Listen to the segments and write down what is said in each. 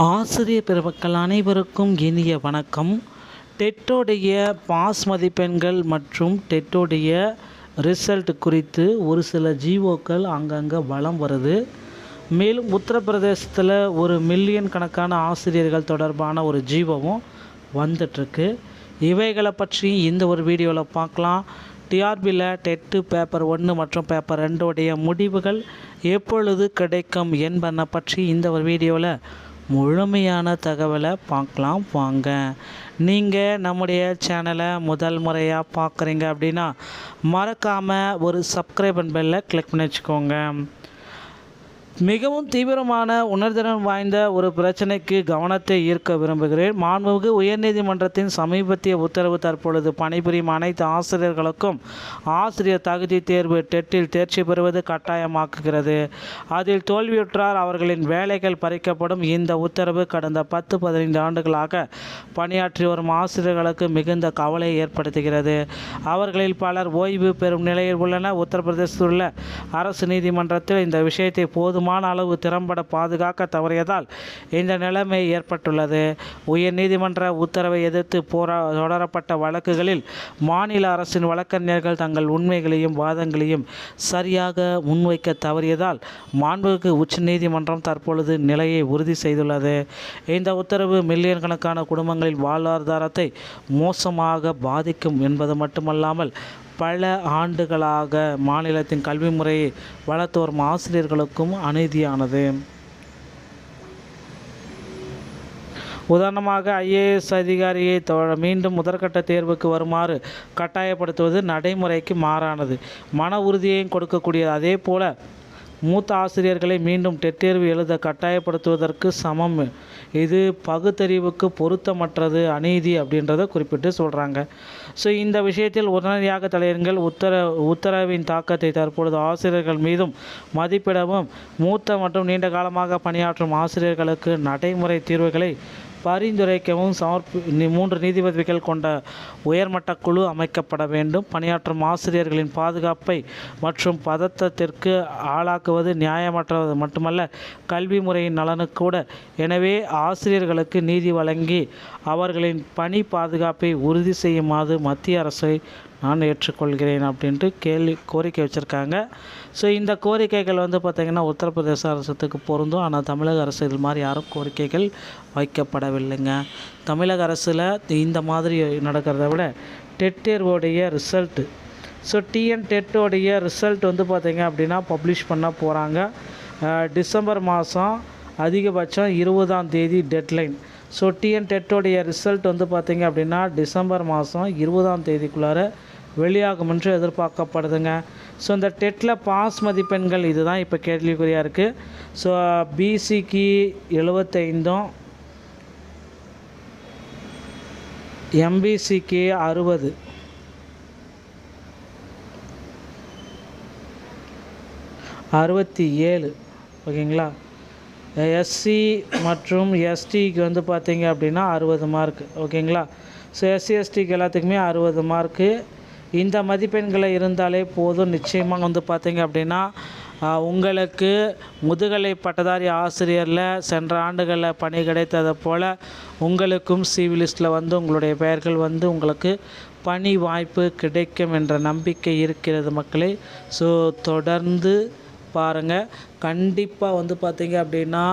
ஆசிரியர் பெருமக்கள் அனைவருக்கும் இனிய வணக்கம். டெட்டோடைய பாஸ் மதிப்பெண்கள் மற்றும் டெட்டோடைய ரிசல்ட் குறித்து ஒரு சில ஜிஓக்கள் அங்கங்கே வலம் வருது. மேலும் உத்தரப்பிரதேசத்தில் ஒரு மில்லியன் கணக்கான ஆசிரியர்கள் தொடர்பான ஒரு ஜிஓவும் வந்துட்டுருக்கு. இவைகளை பற்றி இந்த ஒரு வீடியோவில் பார்க்கலாம். டிஆர்பியில் டெட்டு பேப்பர் 1 மற்றும் பேப்பர் 2 முடிவுகள் எப்பொழுது கிடைக்கும் என்பதை பற்றி இந்த ஒரு வீடியோவில் முழுமையான தகவலை பார்க்கலாம் வாங்க. நீங்கள் நம்முடைய சேனலை முதல் முறையாக பார்க்குறீங்க அப்படின்னா மறக்காமல் ஒரு சப்ஸ்கிரைப் பெல்லை கிளிக் பண்ணி வச்சுக்கோங்க. மிகவும் தீவிரமான உணர்திறன் வாய்ந்த ஒரு பிரச்சனைக்கு கவனத்தை ஈர்க்க விரும்புகிறேன். மாண்புமிகு உயர்நீதிமன்றத்தின் சமீபத்திய உத்தரவு தற்பொழுது பணிபுரியும் அனைத்து ஆசிரியர்களுக்கும் ஆசிரியர் தகுதி தேர்வு டெட்டில் தேர்ச்சி பெறுவது கட்டாயமாக்குகிறது. அதில் தோல்வியுற்றால் அவர்களின் வேலைகள் பறிக்கப்படும். இந்த உத்தரவு கடந்த 10-15 ஆண்டுகளாக பணியாற்றி வரும் ஆசிரியர்களுக்கு மிகுந்த கவலையை ஏற்படுத்துகிறது. அவர்களில் பலர் ஓய்வு பெறும் நிலையில் உள்ளனர். உத்தரப்பிரதேசத்தில் உள்ள அரசு நீதிமன்றத்தில் இந்த விஷயத்தை போதுமான அளவு திறம்பட பாதுகாக்க தவறியதால் இந்த நிலைமை ஏற்பட்டுள்ளது. உயர் நீதிமன்ற உத்தரவை எதிர்த்து தொடரப்பட்ட வழக்குகளில் மாநில அரசின் வழக்கறிஞர்கள் தங்கள் உண்மைகளையும் வாதங்களையும் சரியாக முன்வைக்க தவறியதால் மாண்புமிகு உச்ச நீதிமன்றம் தற்பொழுது நிலையை உறுதி செய்துள்ளது. இந்த உத்தரவு மில்லியன் கணக்கான குடும்பங்களின் வாழ்வாதாரத்தை மோசமாக பாதிக்கும் என்பது மட்டுமல்லாமல் பல ஆண்டுகளாக மாநிலத்தின் கல்வி முறையை வளர்த்து வரும் ஆசிரியர்களுக்கும் அநீதியானது. உதாரணமாக ஐஏஎஸ் அதிகாரியை மீண்டும் முதற்கட்ட தேர்வுக்கு வருமாறு கட்டாயப்படுத்துவது நடைமுறைக்கு மாறானது, மன உறுதியையும் கொடுக்கக்கூடியது. அதே போல மூத்த ஆசிரியர்களை மீண்டும் டெட் தேர்வு எழுத கட்டாயப்படுத்துவதற்கு சமம். இது பகுத்தறிவுக்கு பொருத்தமற்றது, அநீதி அப்படின்றத குறிப்பிட்டு சொல்கிறாங்க. ஸோ இந்த விஷயத்தில் உடனடியாக தலையீர்கள். உத்தரவின் தாக்கத்தை தற்பொழுது ஆசிரியர்கள் மீதும் மதிப்பிடவும் மூத்த மற்றும் நீண்ட காலமாக பணியாற்றும் ஆசிரியர்களுக்கு நடைமுறை தீர்வுகளை பரிந்துரைக்கவும் 3 நீதிபதிகள் கொண்ட உயர்மட்ட குழு அமைக்கப்பட வேண்டும். பணியாற்றும் ஆசிரியர்களின் பாதுகாப்பை மற்றும் பதட்டத்திற்கு ஆளாக்குவது நியாயமற்றது மட்டுமல்ல, கல்வி முறையின் நலனுக்கு கூட. எனவே ஆசிரியர்களுக்கு நீதி வழங்கி அவர்களின் பணி பாதுகாப்பை உறுதி செய்யுமாறு மத்திய அரசை நான் ஏற்றுக்கொள்கிறேன் அப்படின்ட்டு கோரிக்கை வச்சுருக்காங்க. ஸோ இந்த கோரிக்கைகள் பார்த்திங்கன்னா உத்தரப்பிரதேச அரசுக்கு பொருந்தும். ஆனால் தமிழக அரசு இது மாதிரி யாரும் கோரிக்கைகள் வைக்கப்படவில்லைங்க. தமிழக அரசில் இந்த மாதிரி நடக்கிறத விட டெட் தேர்வோடைய ரிசல்ட்டு, ஸோ டிஎன் டெட்டோடைய ரிசல்ட் பார்த்திங்க அப்படின்னா பப்ளிஷ் பண்ண போகிறாங்க. டிசம்பர் மாதம் அதிகபட்சம் 20ஆம் தேதி டெட்லைன். ஸோ டிஎன் டெட்டோடைய ரிசல்ட் பார்த்திங்க அப்படின்னா டிசம்பர் மாதம் 20ஆம் தேதிக்குள்ளார வெளியாகும் என்று எதிர்பார்க்கப்படுதுங்க. ஸோ இந்த டெட்டில் பாஸ் மதிப்பெண்கள் இதுதான் இப்போ கேள்விக்குறியாக இருக்குது. ஸோ பிசிக்கு 75, எம்பிசிக்கு 60, ஓகேங்களா. எஸ்சி மற்றும் எஸ்டிக்கு பார்த்தீங்க அப்படின்னா 60 மார்க், ஓகேங்களா. ஸோ எஸ்சி எஸ்டிக்கு எல்லாத்துக்குமே 60 மார்க்கு. இந்த மதிப்பெண்களை இருந்தாலே போதும். நிச்சயமாக பார்த்தீங்க அப்படின்னா உங்களுக்கு முதுகலை பட்டதாரி ஆசிரியரில் சென்ற ஆண்டுகளில் பணி கிடைத்ததை போல் உங்களுக்கும் சிவி லிஸ்ட்டில் உங்களுடைய பெயர்கள் உங்களுக்கு பணி வாய்ப்பு கிடைக்கும் என்ற நம்பிக்கை இருக்கிறது மக்களே. ஸோ தொடர்ந்து பாருங்கள். கண்டிப்பாக பார்த்தீங்க அப்படின்னா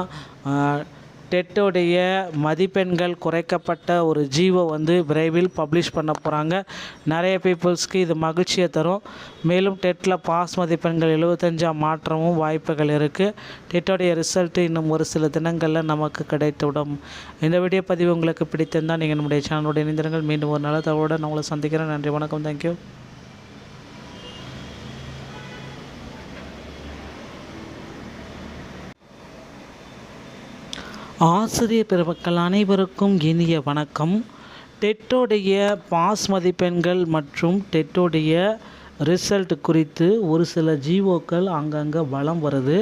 டெட்டோடைய மதிப்பெண்கள் குறைக்கப்பட்ட ஒரு ஜிஓ விரைவில் பப்ளிஷ் பண்ண போகிறாங்க. நிறைய பீப்புள்ஸ்க்கு இது மகிழ்ச்சியை தரும். மேலும் டெட்டில் பாஸ் மதிப்பெண்கள் 75 மாற்றமும் வாய்ப்புகள் இருக்குது. டெட்டோடைய ரிசல்ட்டு இன்னும் ஒரு சில தினங்களில் நமக்கு கிடைத்துவிடும். இந்த வீடியோ பதிவு உங்களுக்கு பிடித்திருந்தால் நீங்கள் நம்முடைய சேனலுடைய இணைந்திருங்கள். மீண்டும் ஒரு நல்ல தகவலுடன் நான் உங்களை சந்திக்கிறேன். நன்றி, வணக்கம், தேங்க்யூ. ஆசிரியர் பெருமக்கள் அனைவருக்கும் இனிய வணக்கம். டெட்டோடைய பாஸ் மதிப்பெண்கள் மற்றும் டெட்டோடைய ரிசல்ட் குறித்து ஒரு சில ஜிஓக்கள் அங்கங்கே வலம் வருது.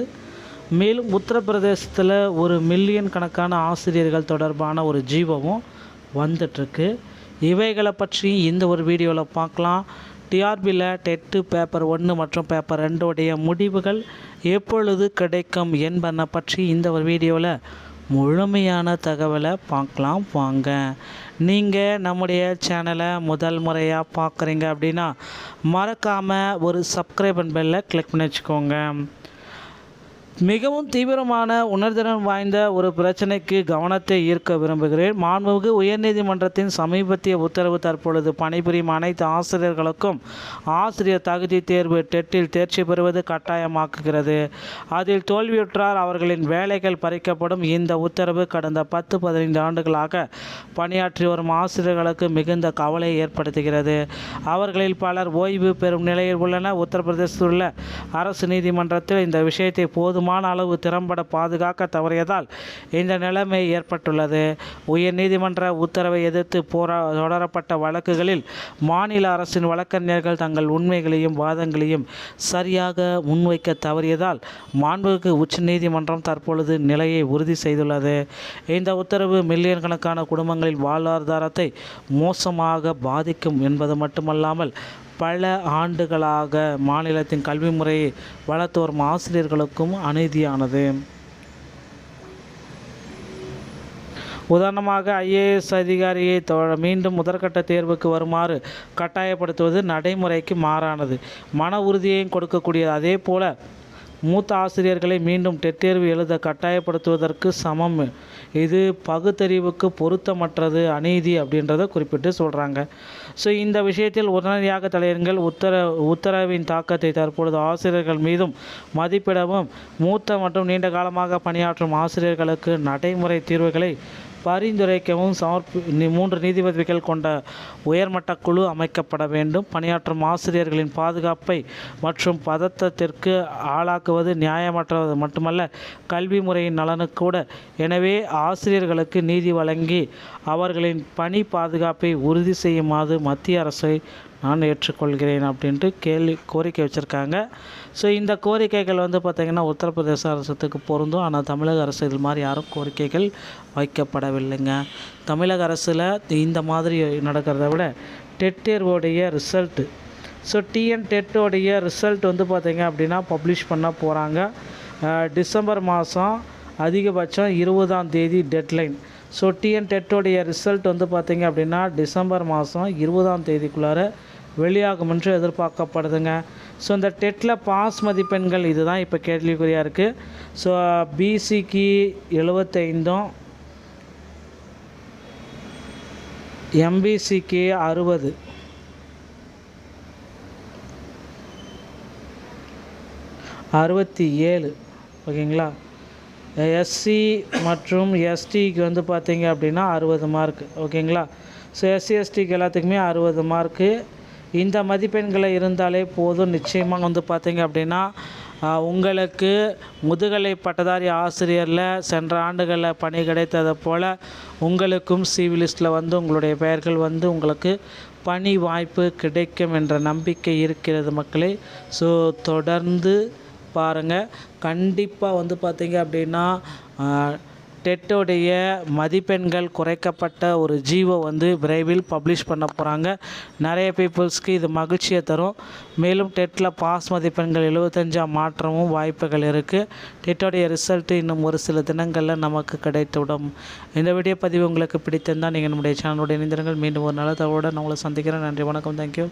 மேலும் உத்தரப்பிரதேசத்தில் ஒரு மில்லியன் கணக்கான ஆசிரியர்கள் தொடர்பான ஒரு ஜிஓவும் வந்துட்டுருக்கு. இவைகளை பற்றி இந்த ஒரு வீடியோவில் பார்க்கலாம். டிஆர்பியில் டெட்டு பேப்பர் 1 மற்றும் பேப்பர் 2 முடிவுகள் எப்பொழுது கிடைக்கும் என்பதை பற்றி இந்த ஒரு வீடியோவில் முழுமையான தகவலை பார்க்கலாம் வாங்க. நீங்கள் நம்முடைய சேனலை முதல் முறையாக பார்க்குறீங்க அப்படின்னா மறக்காமல் ஒரு சப்ஸ்கிரைப் பெல்லை கிளிக் பண்ணி வச்சுக்கோங்க. மிகவும் தீவிரமான உணர்திறன் வாய்ந்த ஒரு பிரச்சனைக்கு கவனத்தை ஈர்க்க விரும்புகிறேன். மாண்புமிகு உயர்நீதிமன்றத்தின் சமீபத்திய உத்தரவு தற்பொழுது பணிபுரியும் அனைத்து ஆசிரியர்களுக்கும் ஆசிரியர் தகுதி தேர்வு டெட்டில் தேர்ச்சி பெறுவது கட்டாயமாக்குகிறது. அதில் தோல்வியுற்றால் அவர்களின் வேலைகள் பறிக்கப்படும். இந்த உத்தரவு கடந்த 10-15 ஆண்டுகளாக பணியாற்றி வரும் ஆசிரியர்களுக்கு மிகுந்த கவலையை ஏற்படுத்துகிறது. அவர்களில் பலர் ஓய்வு பெறும் நிலையில் உள்ளனர். உத்தரப்பிரதேசத்தில் உள்ள அரசு நீதிமன்றத்தில் இந்த விஷயத்தை போதுமான அளவு திறம்பட பாதுகாக்க தவறியதால் இந்த நிலைமை ஏற்பட்டுள்ளது. உயர் நீதிமன்ற உத்தரவை எதிர்த்து தொடரப்பட்ட வழக்குகளில் மாநில அரசின் வழக்கறிஞர்கள் தங்கள் உண்மைகளையும் வாதங்களையும் சரியாக முன்வைக்க தவறியதால் மாண்புமிகு உச்ச நீதிமன்றம் தற்பொழுது நிலையை உறுதி செய்துள்ளது. இந்த உத்தரவு மில்லியன் கணக்கான குடும்பங்களின் வாழ்வாதாரத்தை மோசமாக பாதிக்கும் என்பது மட்டுமல்லாமல் பல ஆண்டுகளாக மாநிலத்தின் கல்வி முறையை வளர்த்து வரும் ஆசிரியர்களுக்கும் அநீதியானது. உதாரணமாக ஐஏஎஸ் அதிகாரியை மீண்டும் முதற்கட்ட தேர்வுக்கு வருமாறு கட்டாயப்படுத்துவது நடைமுறைக்கு மாறானது. மன உறுதியையும் கொடுக்கக்கூடியது. அதே போல மூத்த ஆசிரியர்களை மீண்டும் டெட் தேர்வு எழுத கட்டாயப்படுத்துவதற்கு சமம். இது பகுத்தறிவுக்கு பொருத்தமற்றது, அநீதி அப்படின்றத குறிப்பிட்டு சொல்கிறாங்க. ஸோ இந்த விஷயத்தில் உடனடியாக தலையிடுங்கள். உத்தரவின் தாக்கத்தை தற்பொழுது ஆசிரியர்கள் மீதும் மதிப்பிடவும் மூத்த மற்றும் நீண்ட காலமாக பணியாற்றும் ஆசிரியர்களுக்கு நடைமுறை தீர்வுகளை பரிந்துரைக்கவும் 3 நீதிபதிகள் கொண்ட உயர்மட்ட குழு அமைக்கப்பட வேண்டும். பணியாற்றும் ஆசிரியர்களின் பாதுகாப்பை மற்றும் பதட்டத்திற்கு ஆளாக்குவது நியாயமற்றது மட்டுமல்ல, கல்வி முறையின் நலனுக்கு கூட. எனவே ஆசிரியர்களுக்கு நீதி வழங்கி அவர்களின் பணி பாதுகாப்பை உறுதி செய்யுமாறு மத்திய அரசை நான் ஏற்றுக்கொள்கிறேன் அப்படின்ட்டு கோரிக்கை வச்சுருக்காங்க. ஸோ இந்த கோரிக்கைகள் பார்த்திங்கன்னா உத்தரப்பிரதேச அரசுக்கு பொருந்தும். ஆனால் தமிழக அரசு இது மாதிரி யாரும் கோரிக்கைகள் வைக்கப்படவில்லைங்க. தமிழக அரசில் இந்த மாதிரி நடக்கிறத விட டெட் தேர்வோடைய ரிசல்ட்டு, ஸோ டிஎன் டெட்டோடைய ரிசல்ட் பார்த்திங்க அப்படின்னா பப்ளிஷ் பண்ண போகிறாங்க. டிசம்பர் மாதம் அதிகபட்சம் 20ஆம் தேதி டெட்லைன். ஸோ டிஎன் டெட்டோடைய ரிசல்ட் பார்த்திங்க அப்படின்னா டிசம்பர் மாதம் 20ஆம் தேதிக்குள்ளார வெளியாகும் என்று எதிர்பார்க்கப்படுதுங்க. ஸோ இந்த டெட்டில் பாஸ் மதிப்பெண்கள் இதுதான் இப்போ கேள்விக்குறியாக இருக்குது. ஸோ பிசிக்கு 75, எம்பிசிக்கு 60, ஓகேங்களா. எஸ்சி மற்றும் எஸ்டிக்கு பார்த்தீங்க அப்படின்னா 60 மார்க், ஓகேங்களா. ஸோ எஸ்சி எஸ்டிக்கு எல்லாத்துக்குமே 60 மார்க்கு. இந்த மதிப்பெண்களை இருந்தாலே போதும். நிச்சயமாக பார்த்தீங்க அப்படின்னா உங்களுக்கு முதுகலை பட்டதாரி ஆசிரியரில் சென்ற ஆண்டுகளில் பணி கிடைத்ததை போல் உங்களுக்கும் சிவி லிஸ்ட்டில் உங்களுடைய பெயர்கள் உங்களுக்கு பணி வாய்ப்பு கிடைக்கும் என்ற நம்பிக்கை இருக்கிறது மக்களே. ஸோ தொடர்ந்து பாருங்கள். கண்டிப்பாக பார்த்தீங்க அப்படின்னா டெட்டோடைய மதிப்பெண்கள் குறைக்கப்பட்ட ஒரு ஜிஓ விரைவில் பப்ளிஷ் பண்ண போகிறாங்க. நிறைய பீப்புள்ஸ்க்கு இது மகிழ்ச்சியை தரும். மேலும் டெட்டில் பாஸ் மதிப்பெண்கள் 75 மாற்றமும் வாய்ப்புகள் இருக்குது. டெட்டோடைய ரிசல்ட்டு இன்னும் ஒரு சில தினங்களில் நமக்கு கிடைத்துவிடும். இந்த வீடியோ பதிவு உங்களுக்கு பிடித்திருந்தால் நீங்கள் நம்முடைய சேனலுடைய இணைந்திருங்கள். மீண்டும் ஒரு நல்ல தகவலுடன் நான் உங்களை சந்திக்கிறேன். நன்றி, வணக்கம், தேங்க்யூ.